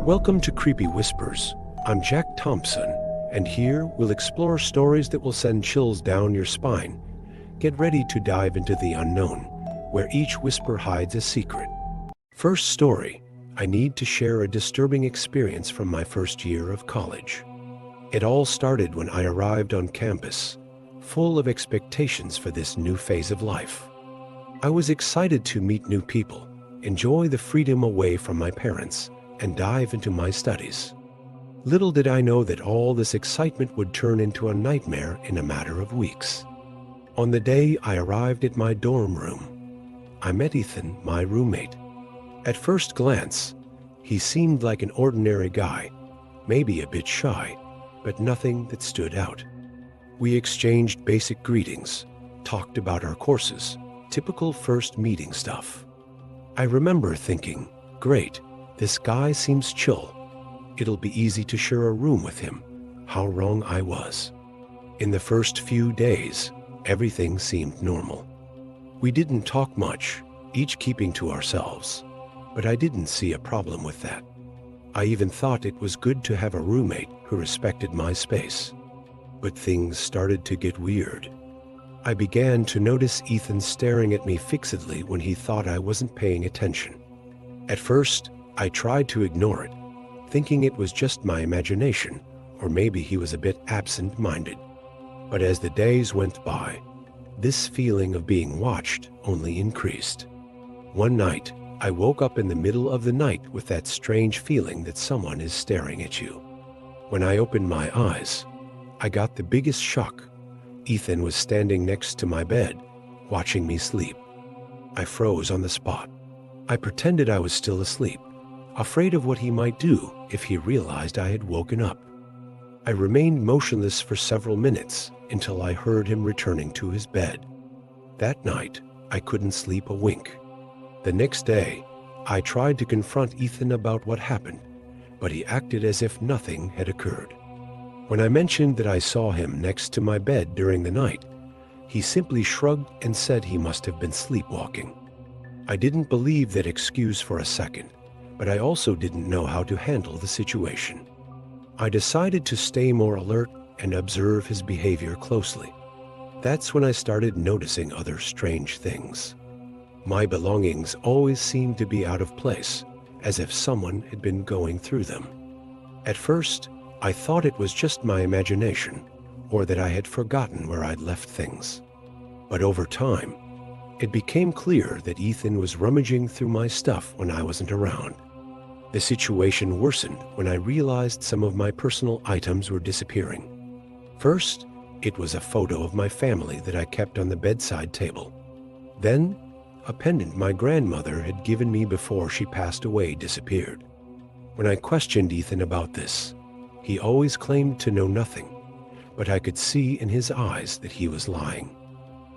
Welcome to Creepy Whispers. I'm Jack Thompson, and here we'll explore stories that will send chills down your spine. Get ready to dive into the unknown, where each whisper hides a secret. First story, I need to share a disturbing experience from my first year of college. It all started when I arrived on campus, full of expectations for this new phase of life. I was excited to meet new people, enjoy the freedom away from my parents, and dive into my studies. Little did I know that all this excitement would turn into a nightmare in a matter of weeks. On the day I arrived at my dorm room, I met Ethan, my roommate. At first glance, he seemed like an ordinary guy, maybe a bit shy, but nothing that stood out. We exchanged basic greetings, talked about our courses, typical first meeting stuff. I remember thinking, great, this guy seems chill. It'll be easy to share a room with him. How wrong I was. In the first few days, everything seemed normal. We didn't talk much, each keeping to ourselves, but I didn't see a problem with that. I even thought it was good to have a roommate who respected my space. But things started to get weird. I began to notice Ethan staring at me fixedly when he thought I wasn't paying attention. At first, I tried to ignore it, thinking it was just my imagination, or maybe he was a bit absent-minded. But as the days went by, this feeling of being watched only increased. One night, I woke up in the middle of the night with that strange feeling that someone is staring at you. When I opened my eyes, I got the biggest shock. Ethan was standing next to my bed, watching me sleep. I froze on the spot. I pretended I was still asleep, afraid of what he might do if he realized I had woken up. I remained motionless for several minutes until I heard him returning to his bed. That night, I couldn't sleep a wink. The next day, I tried to confront Ethan about what happened, but he acted as if nothing had occurred. When I mentioned that I saw him next to my bed during the night, he simply shrugged and said he must have been sleepwalking. I didn't believe that excuse for a second, but I also didn't know how to handle the situation. I decided to stay more alert and observe his behavior closely. That's when I started noticing other strange things. My belongings always seemed to be out of place, as if someone had been going through them. At first, I thought it was just my imagination, or that I had forgotten where I'd left things. But over time, it became clear that Ethan was rummaging through my stuff when I wasn't around. The situation worsened when I realized some of my personal items were disappearing. First, it was a photo of my family that I kept on the bedside table. Then, a pendant my grandmother had given me before she passed away disappeared. When I questioned Ethan about this, he always claimed to know nothing, but I could see in his eyes that he was lying.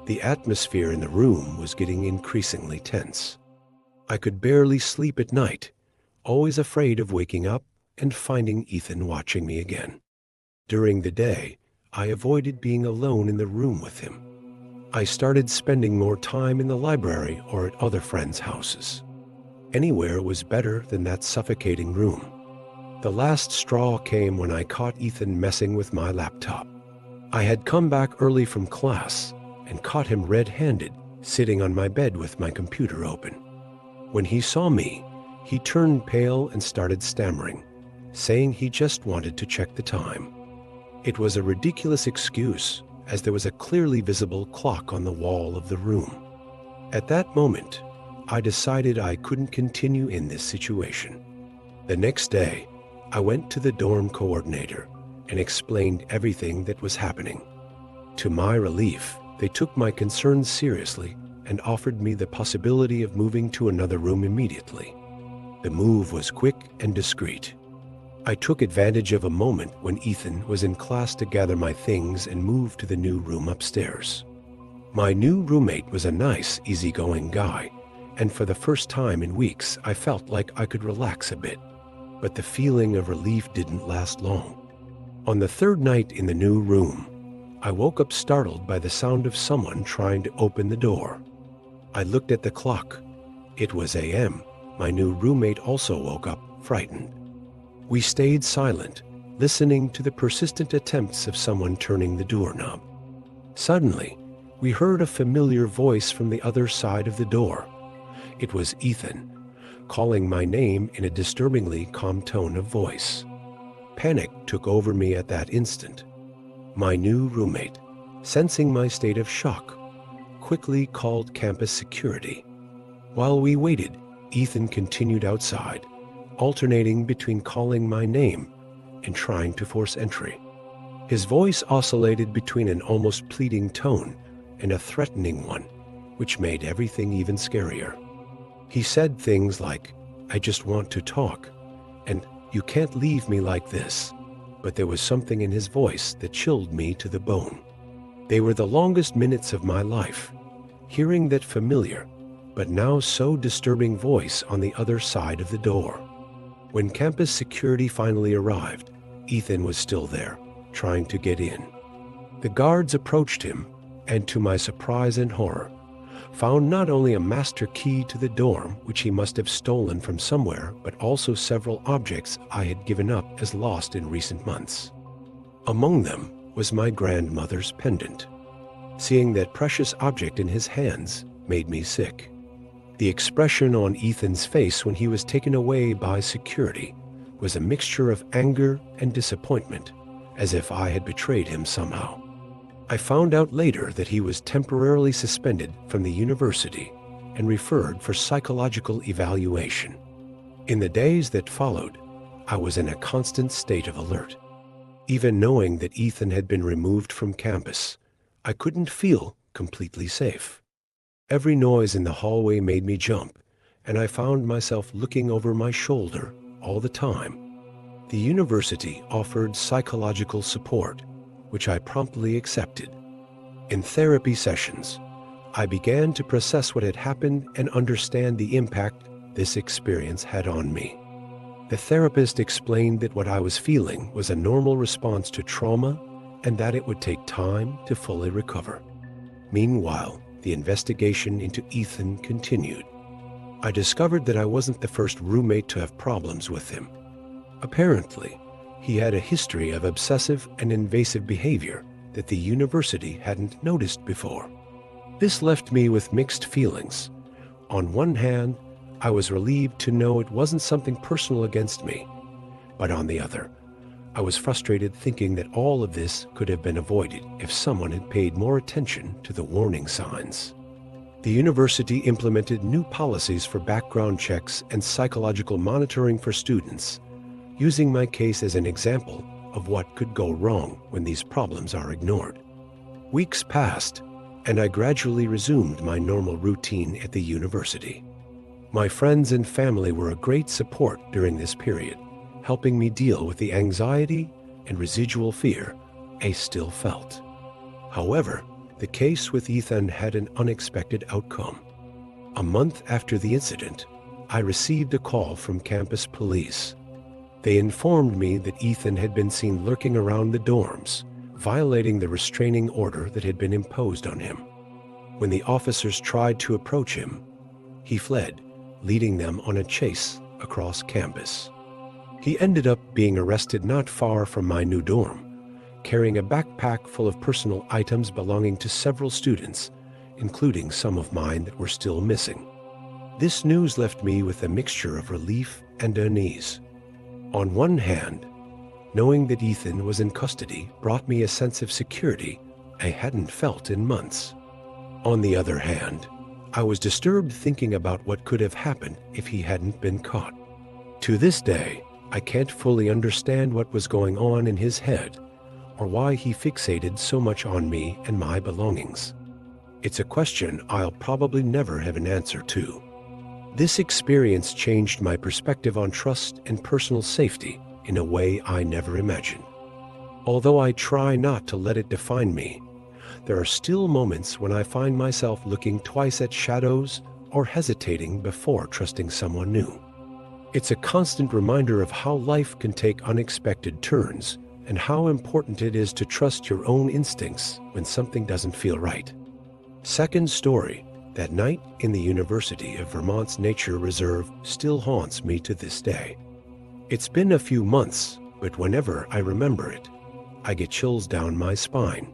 The atmosphere in the room was getting increasingly tense. I could barely sleep at night, always afraid of waking up and finding Ethan watching me again. During the day, I avoided being alone in the room with him. I started spending more time in the library or at other friends' houses. Anywhere was better than that suffocating room. The last straw came when I caught Ethan messing with my laptop. I had come back early from class and caught him red-handed, sitting on my bed with my computer open. When he saw me, he turned pale and started stammering, saying he just wanted to check the time. It was a ridiculous excuse, as there was a clearly visible clock on the wall of the room. At that moment, I decided I couldn't continue in this situation. The next day, I went to the dorm coordinator and explained everything that was happening. To my relief, they took my concerns seriously and offered me the possibility of moving to another room immediately. The move was quick and discreet. I took advantage of a moment when Ethan was in class to gather my things and move to the new room upstairs. My new roommate was a nice, easygoing guy, and for the first time in weeks, I felt like I could relax a bit. But the feeling of relief didn't last long. On the third night in the new room, I woke up startled by the sound of someone trying to open the door. I looked at the clock. It was a.m. My new roommate also woke up, frightened. We stayed silent, listening to the persistent attempts of someone turning the doorknob. Suddenly, we heard a familiar voice from the other side of the door. It was Ethan, calling my name in a disturbingly calm tone of voice. Panic took over me at that instant. My new roommate, sensing my state of shock, quickly called campus security. While we waited, Ethan continued outside, alternating between calling my name and trying to force entry. His voice oscillated between an almost pleading tone and a threatening one, which made everything even scarier. He said things like, "I just want to talk," and "You can't leave me like this," but there was something in his voice that chilled me to the bone. They were the longest minutes of my life, hearing that familiar, but now so disturbing voice on the other side of the door. When campus security finally arrived, Ethan was still there, trying to get in. The guards approached him, and to my surprise and horror, found not only a master key to the dorm, which he must have stolen from somewhere, but also several objects I had given up as lost in recent months. Among them was my grandmother's pendant. Seeing that precious object in his hands made me sick. The expression on Ethan's face when he was taken away by security was a mixture of anger and disappointment, as if I had betrayed him somehow. I found out later that he was temporarily suspended from the university and referred for psychological evaluation. In the days that followed, I was in a constant state of alert. Even knowing that Ethan had been removed from campus, I couldn't feel completely safe. Every noise in the hallway made me jump, and I found myself looking over my shoulder all the time. The university offered psychological support, which I promptly accepted. In therapy sessions, I began to process what had happened and understand the impact this experience had on me. The therapist explained that what I was feeling was a normal response to trauma and that it would take time to fully recover. Meanwhile, the investigation into Ethan continued. I discovered that I wasn't the first roommate to have problems with him. Apparently, he had a history of obsessive and invasive behavior that the university hadn't noticed before. This left me with mixed feelings. On one hand, I was relieved to know it wasn't something personal against me, but on the other, I was frustrated thinking that all of this could have been avoided if someone had paid more attention to the warning signs. The university implemented new policies for background checks and psychological monitoring for students, using my case as an example of what could go wrong when these problems are ignored. Weeks passed, and I gradually resumed my normal routine at the university. My friends and family were a great support during this period, helping me deal with the anxiety and residual fear I still felt. However, the case with Ethan had an unexpected outcome. A month after the incident, I received a call from campus police. They informed me that Ethan had been seen lurking around the dorms, violating the restraining order that had been imposed on him. When the officers tried to approach him, he fled, leading them on a chase across campus. He ended up being arrested not far from my new dorm, carrying a backpack full of personal items belonging to several students, including some of mine that were still missing. This news left me with a mixture of relief and unease. On one hand, knowing that Ethan was in custody brought me a sense of security I hadn't felt in months. On the other hand, I was disturbed thinking about what could have happened if he hadn't been caught. To this day, I can't fully understand what was going on in his head or why he fixated so much on me and my belongings. It's a question I'll probably never have an answer to. This experience changed my perspective on trust and personal safety in a way I never imagined. Although I try not to let it define me, there are still moments when I find myself looking twice at shadows or hesitating before trusting someone new. It's a constant reminder of how life can take unexpected turns and how important it is to trust your own instincts when something doesn't feel right. Second story, that night in the University of Vermont's Nature Reserve still haunts me to this day. It's been a few months, but whenever I remember it, I get chills down my spine.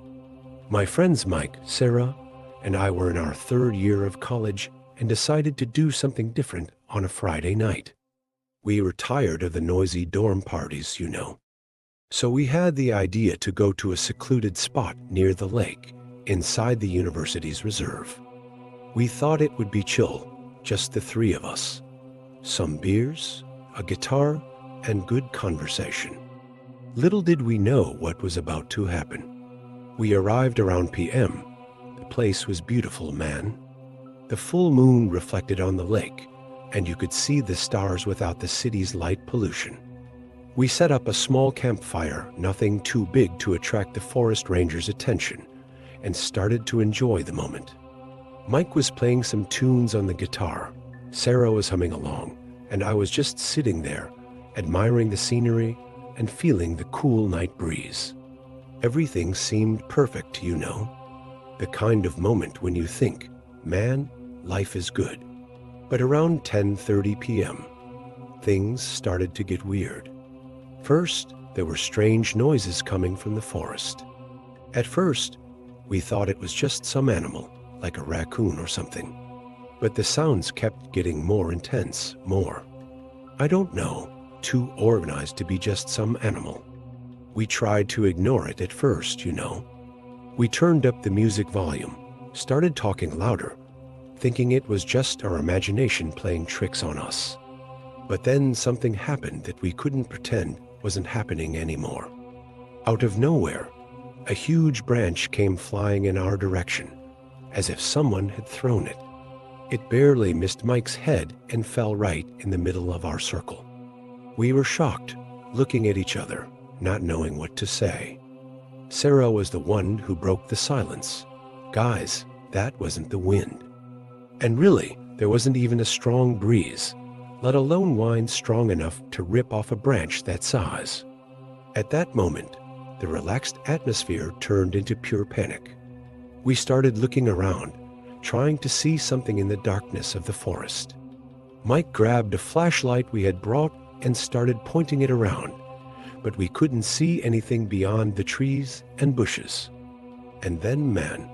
My friends Mike, Sarah, and I were in our third year of college and decided to do something different on a Friday night. We were tired of the noisy dorm parties, So we had the idea to go to a secluded spot near the lake, inside the university's reserve. We thought it would be chill, just the three of us. Some beers, a guitar, and good conversation. Little did we know what was about to happen. We arrived around p.m. The place was beautiful, man. The full moon reflected on the lake, and you could see the stars without the city's light pollution. We set up a small campfire, nothing too big to attract the forest ranger's attention, and started to enjoy the moment. Mike was playing some tunes on the guitar, Sarah was humming along, and I was just sitting there, admiring the scenery and feeling the cool night breeze. Everything seemed perfect, The kind of moment when you think, man, life is good. But around 10:30 p.m., things started to get weird. First, there were strange noises coming from the forest. At first, we thought it was just some animal, like a raccoon or something. But the sounds kept getting more intense, more. I don't know, too organized to be just some animal. We tried to ignore it at first, We turned up the music volume, started talking louder, thinking it was just our imagination playing tricks on us. But then something happened that we couldn't pretend wasn't happening anymore. Out of nowhere, a huge branch came flying in our direction, as if someone had thrown it. It barely missed Mike's head and fell right in the middle of our circle. We were shocked, looking at each other, not knowing what to say. Sarah was the one who broke the silence. Guys, that wasn't the wind. And really, there wasn't even a strong breeze, let alone wind strong enough to rip off a branch that size. At that moment, the relaxed atmosphere turned into pure panic. We started looking around, trying to see something in the darkness of the forest. Mike grabbed a flashlight we had brought and started pointing it around, but we couldn't see anything beyond the trees and bushes. And then, man,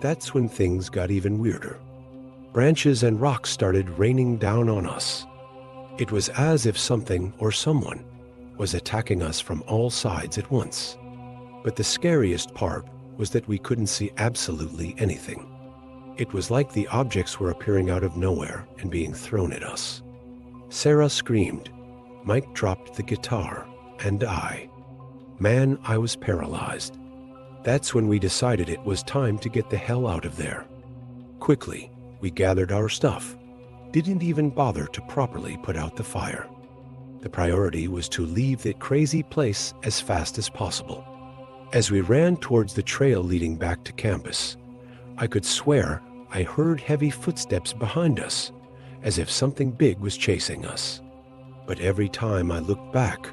that's when things got even weirder. Branches and rocks started raining down on us. It was as if something or someone was attacking us from all sides at once. But the scariest part was that we couldn't see absolutely anything. It was like the objects were appearing out of nowhere and being thrown at us. Sarah screamed. Mike dropped the guitar, and I was paralyzed. That's when we decided it was time to get the hell out of there. Quickly, we gathered our stuff, didn't even bother to properly put out the fire. The priority was to leave that crazy place as fast as possible. As we ran towards the trail leading back to campus, I could swear I heard heavy footsteps behind us, as if something big was chasing us. But every time I looked back,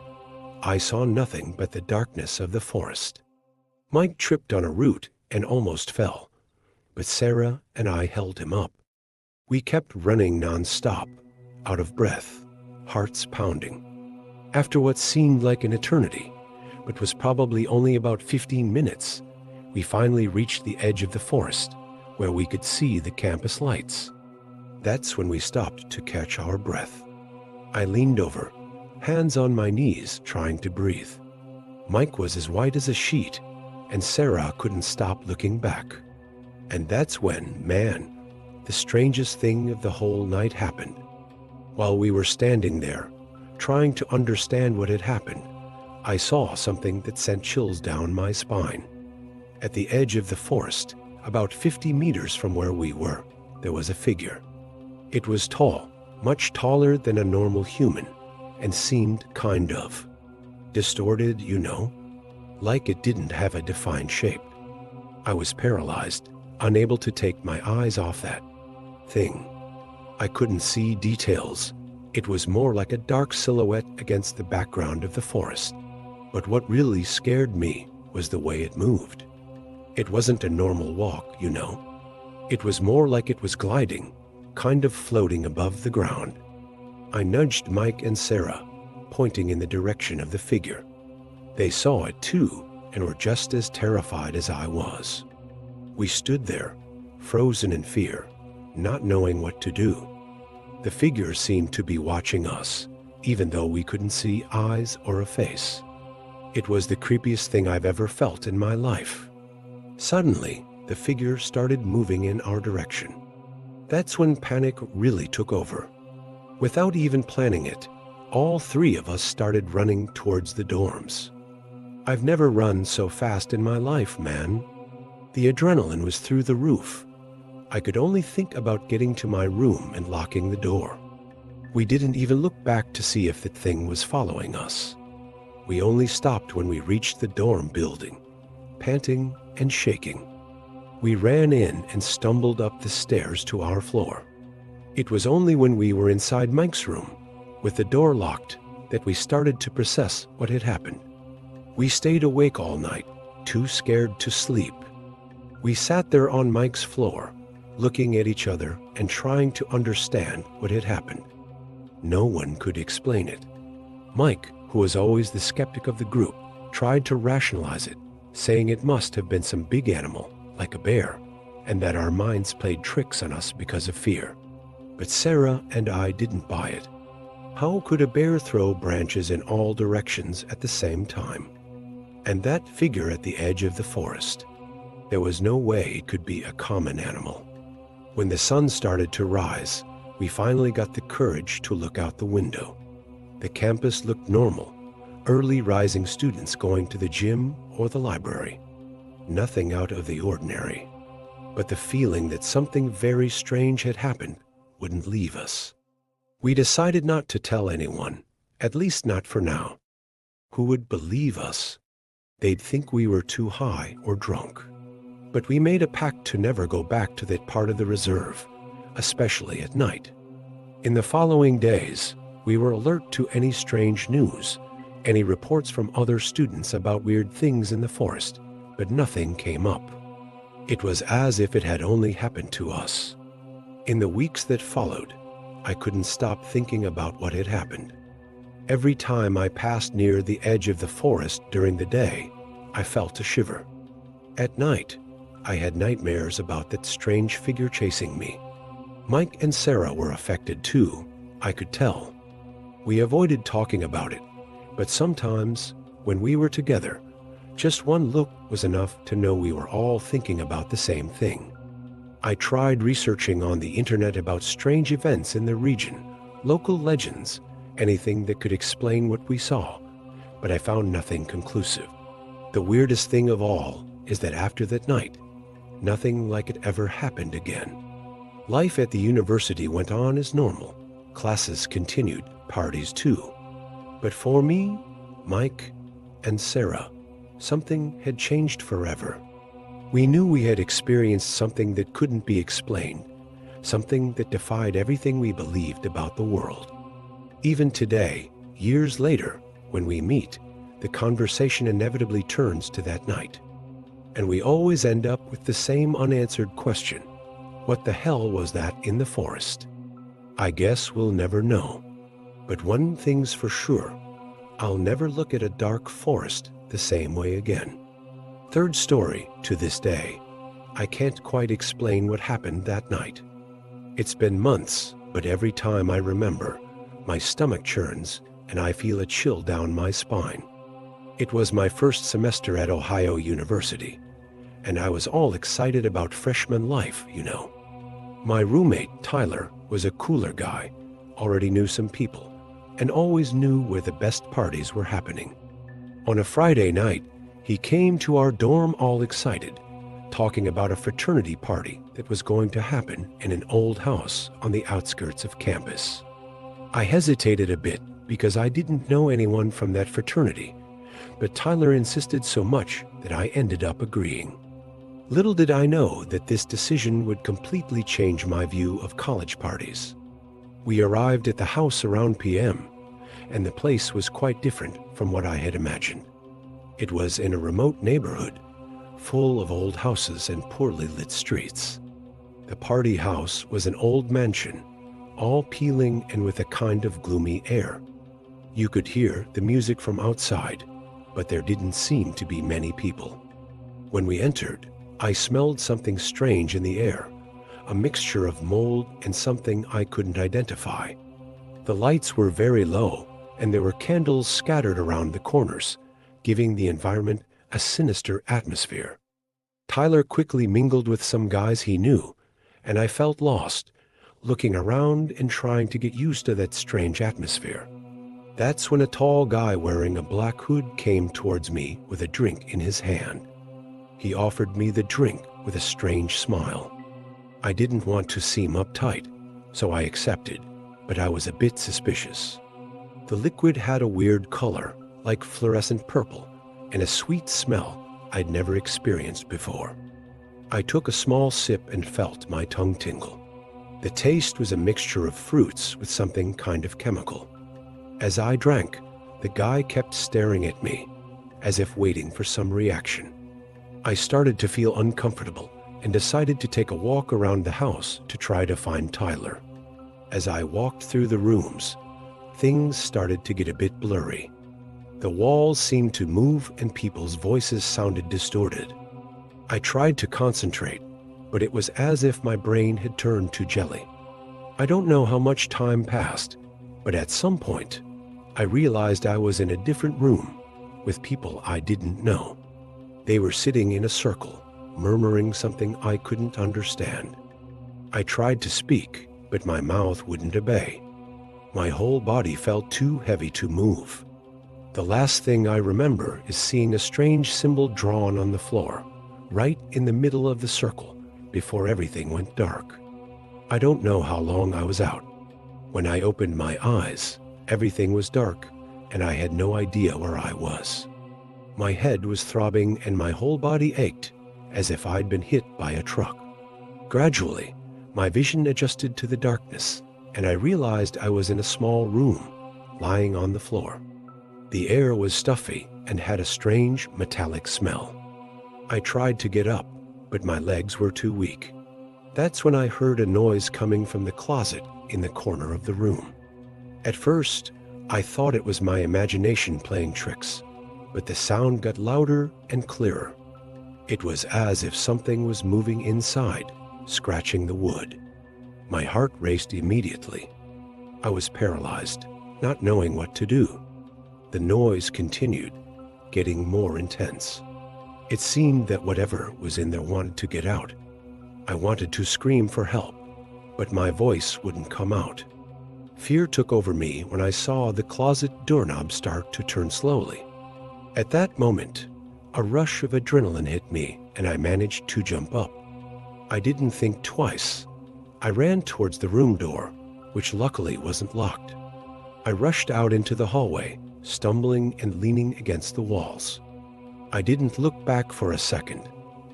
I saw nothing but the darkness of the forest. Mike tripped on a root and almost fell, but Sarah and I held him up. We kept running non-stop, out of breath, hearts pounding. After what seemed like an eternity, but was probably only about 15 minutes, we finally reached the edge of the forest, where we could see the campus lights. That's when we stopped to catch our breath. I leaned over, hands on my knees, trying to breathe. Mike was as white as a sheet, and Sarah couldn't stop looking back. And that's when, man, the strangest thing of the whole night happened. While we were standing there, trying to understand what had happened, I saw something that sent chills down my spine. At the edge of the forest, about 50 meters from where we were, there was a figure. It was tall, much taller than a normal human, and seemed kind of distorted, like it didn't have a defined shape. I was paralyzed, unable to take my eyes off that thing. I couldn't see details. It was more like a dark silhouette against the background of the forest. But what really scared me was the way it moved. It wasn't a normal walk, It was more like it was gliding, kind of floating above the ground. I nudged Mike and Sarah, pointing in the direction of the figure. They saw it too and were just as terrified as I was. We stood there, frozen in fear, not knowing what to do. The figure seemed to be watching us, even though we couldn't see eyes or a face. It was the creepiest thing I've ever felt in my life. Suddenly, the figure started moving in our direction. That's when panic really took over. Without even planning it, all three of us started running towards the dorms. I've never run so fast in my life, man. The adrenaline was through the roof. I could only think about getting to my room and locking the door. We didn't even look back to see if the thing was following us. We only stopped when we reached the dorm building, panting and shaking. We ran in and stumbled up the stairs to our floor. It was only when we were inside Mike's room, with the door locked, that we started to process what had happened. We stayed awake all night, too scared to sleep. We sat there on Mike's floor, looking at each other and trying to understand what had happened. No one could explain it. Mike, who was always the skeptic of the group, tried to rationalize it, saying it must have been some big animal, like a bear, and that our minds played tricks on us because of fear. But Sarah and I didn't buy it. How could a bear throw branches in all directions at the same time? And that figure at the edge of the forest. There was no way it could be a common animal. When the sun started to rise, we finally got the courage to look out the window. The campus looked normal, early rising students going to the gym or the library. Nothing out of the ordinary. But the feeling that something very strange had happened wouldn't leave us. We decided not to tell anyone, at least not for now. Who would believe us? They'd think we were too high or drunk. But we made a pact to never go back to that part of the reserve, especially at night. In the following days, we were alert to any strange news, any reports from other students about weird things in the forest, but nothing came up. It was as if it had only happened to us. In the weeks that followed, I couldn't stop thinking about what had happened. Every time I passed near the edge of the forest during the day, I felt a shiver. At night, I had nightmares about that strange figure chasing me. Mike and Sarah were affected too, I could tell. We avoided talking about it, but sometimes, when we were together, just one look was enough to know we were all thinking about the same thing. I tried researching on the internet about strange events in the region, local legends, anything that could explain what we saw, but I found nothing conclusive. The weirdest thing of all is that after that night, nothing like it ever happened again. Life at the university went on as normal. Classes continued, parties too. But for me, Mike, and Sarah, something had changed forever. We knew we had experienced something that couldn't be explained, something that defied everything we believed about the world. Even today, years later, when we meet, the conversation inevitably turns to that night. And we always end up with the same unanswered question. What the hell was that in the forest? I guess we'll never know. But one thing's for sure, I'll never look at a dark forest the same way again. Third story, to this day, I can't quite explain what happened that night. It's been months, but every time I remember, my stomach churns and I feel a chill down my spine. It was my first semester at Ohio University, and I was all excited about freshman life, you know. My roommate, Tyler, was a cooler guy, already knew some people, and always knew where the best parties were happening. On a Friday night, he came to our dorm all excited, talking about a fraternity party that was going to happen in an old house on the outskirts of campus. I hesitated a bit because I didn't know anyone from that fraternity, but Tyler insisted so much that I ended up agreeing. Little did I know that this decision would completely change my view of college parties. We arrived at the house around p.m., and the place was quite different from what I had imagined. It was in a remote neighborhood, full of old houses and poorly lit streets. The party house was an old mansion, all peeling and with a kind of gloomy air. You could hear the music from outside, but there didn't seem to be many people. When we entered, I smelled something strange in the air, a mixture of mold and something I couldn't identify. The lights were very low, and there were candles scattered around the corners, giving the environment a sinister atmosphere. Tyler quickly mingled with some guys he knew, and I felt lost, looking around and trying to get used to that strange atmosphere. That's when a tall guy wearing a black hood came towards me with a drink in his hand. He offered me the drink with a strange smile. I didn't want to seem uptight, so I accepted, but I was a bit suspicious. The liquid had a weird color, like fluorescent purple, and a sweet smell I'd never experienced before. I took a small sip and felt my tongue tingle. The taste was a mixture of fruits with something kind of chemical. As I drank, the guy kept staring at me, as if waiting for some reaction. I started to feel uncomfortable and decided to take a walk around the house to try to find Tyler. As I walked through the rooms, things started to get a bit blurry. The walls seemed to move and people's voices sounded distorted. I tried to concentrate, but it was as if my brain had turned to jelly. I don't know how much time passed, but at some point, I realized I was in a different room with people I didn't know. They were sitting in a circle, murmuring something I couldn't understand. I tried to speak, but my mouth wouldn't obey. My whole body felt too heavy to move. The last thing I remember is seeing a strange symbol drawn on the floor, right in the middle of the circle, before everything went dark. I don't know how long I was out. When I opened my eyes, everything was dark, and I had no idea where I was. My head was throbbing and my whole body ached, as if I'd been hit by a truck. Gradually, my vision adjusted to the darkness, and I realized I was in a small room, lying on the floor. The air was stuffy and had a strange metallic smell. I tried to get up, but my legs were too weak. That's when I heard a noise coming from the closet in the corner of the room. At first, I thought it was my imagination playing tricks, but the sound got louder and clearer. It was as if something was moving inside, scratching the wood. My heart raced immediately. I was paralyzed, not knowing what to do. The noise continued, getting more intense. It seemed that whatever was in there wanted to get out. I wanted to scream for help, but my voice wouldn't come out. Fear took over me when I saw the closet doorknob start to turn slowly. At that moment, a rush of adrenaline hit me, and I managed to jump up. I didn't think twice. I ran towards the room door, which luckily wasn't locked. I rushed out into the hallway, stumbling and leaning against the walls. I didn't look back for a second.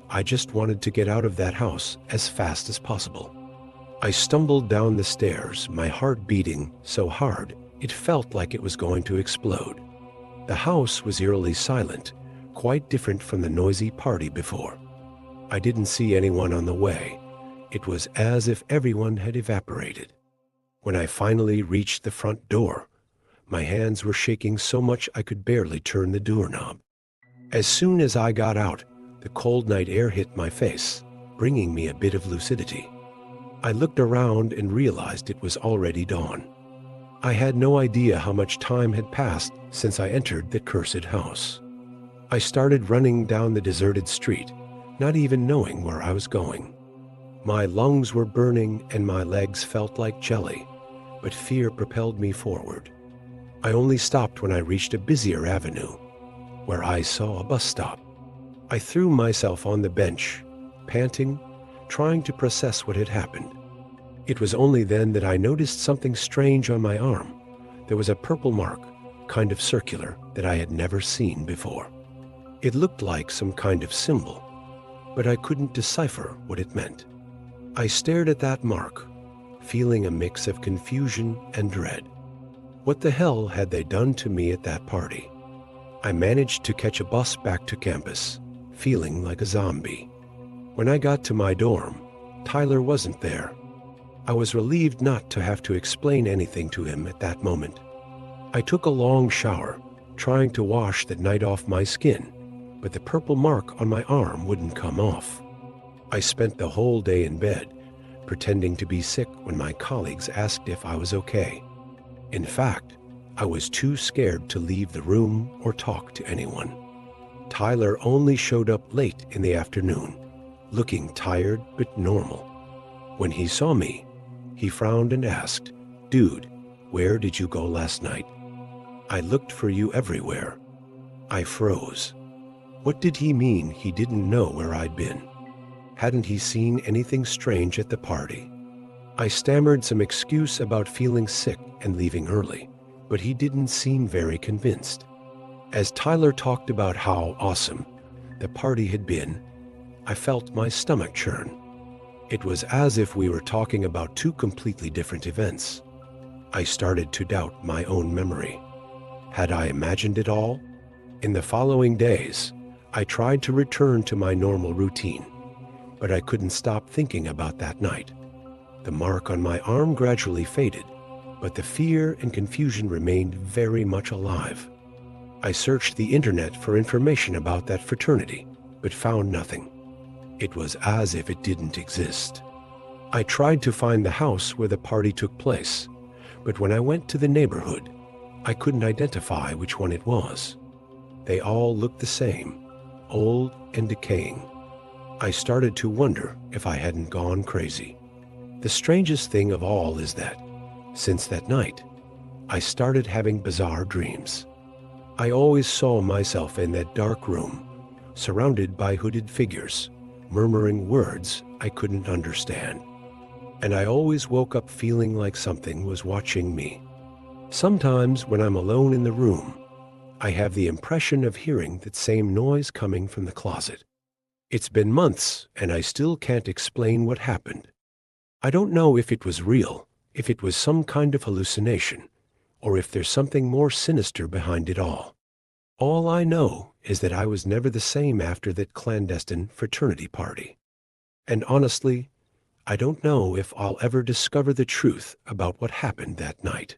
I just wanted to get out of that house as fast as possible. I stumbled down the stairs, my heart beating so hard it felt like it was going to explode. The house was eerily silent, quite different from the noisy party before. I didn't see anyone on the way. It was as if everyone had evaporated. When I finally reached the front door, my hands were shaking so much I could barely turn the doorknob. As soon as I got out, the cold night air hit my face, bringing me a bit of lucidity. I looked around and realized it was already dawn. I had no idea how much time had passed since I entered the cursed house. I started running down the deserted street, not even knowing where I was going. My lungs were burning and my legs felt like jelly, but fear propelled me forward. I only stopped when I reached a busier avenue, where I saw a bus stop. I threw myself on the bench, panting, trying to process what had happened. It was only then that I noticed something strange on my arm. There was a purple mark, kind of circular, that I had never seen before. It looked like some kind of symbol, but I couldn't decipher what it meant. I stared at that mark, feeling a mix of confusion and dread. What the hell had they done to me at that party? I managed to catch a bus back to campus, feeling like a zombie. When I got to my dorm, Tyler wasn't there. I was relieved not to have to explain anything to him at that moment. I took a long shower, trying to wash the night off my skin, but the purple mark on my arm wouldn't come off. I spent the whole day in bed, pretending to be sick when my colleagues asked if I was okay. In fact, I was too scared to leave the room or talk to anyone. Tyler only showed up late in the afternoon, looking tired but normal. When he saw me, he frowned and asked, "Dude, where did you go last night? I looked for you everywhere." I froze. What did he mean he didn't know where I'd been? Hadn't he seen anything strange at the party? I stammered some excuse about feeling sick and leaving early, but he didn't seem very convinced. As Tyler talked about how awesome the party had been, I felt my stomach churn. It was as if we were talking about two completely different events. I started to doubt my own memory. Had I imagined it all? In the following days, I tried to return to my normal routine, but I couldn't stop thinking about that night. The mark on my arm gradually faded, but the fear and confusion remained very much alive. I searched the internet for information about that fraternity, but found nothing. It was as if it didn't exist. I tried to find the house where the party took place, but when I went to the neighborhood, I couldn't identify which one it was. They all looked the same, old and decaying. I started to wonder if I hadn't gone crazy. The strangest thing of all is that, since that night, I started having bizarre dreams. I always saw myself in that dark room, surrounded by hooded figures, murmuring words I couldn't understand. And I always woke up feeling like something was watching me. Sometimes when I'm alone in the room, I have the impression of hearing that same noise coming from the closet. It's been months, and I still can't explain what happened. I don't know if it was real, if it was some kind of hallucination, or if there's something more sinister behind it all. All I know is that I was never the same after that clandestine fraternity party. And honestly, I don't know if I'll ever discover the truth about what happened that night.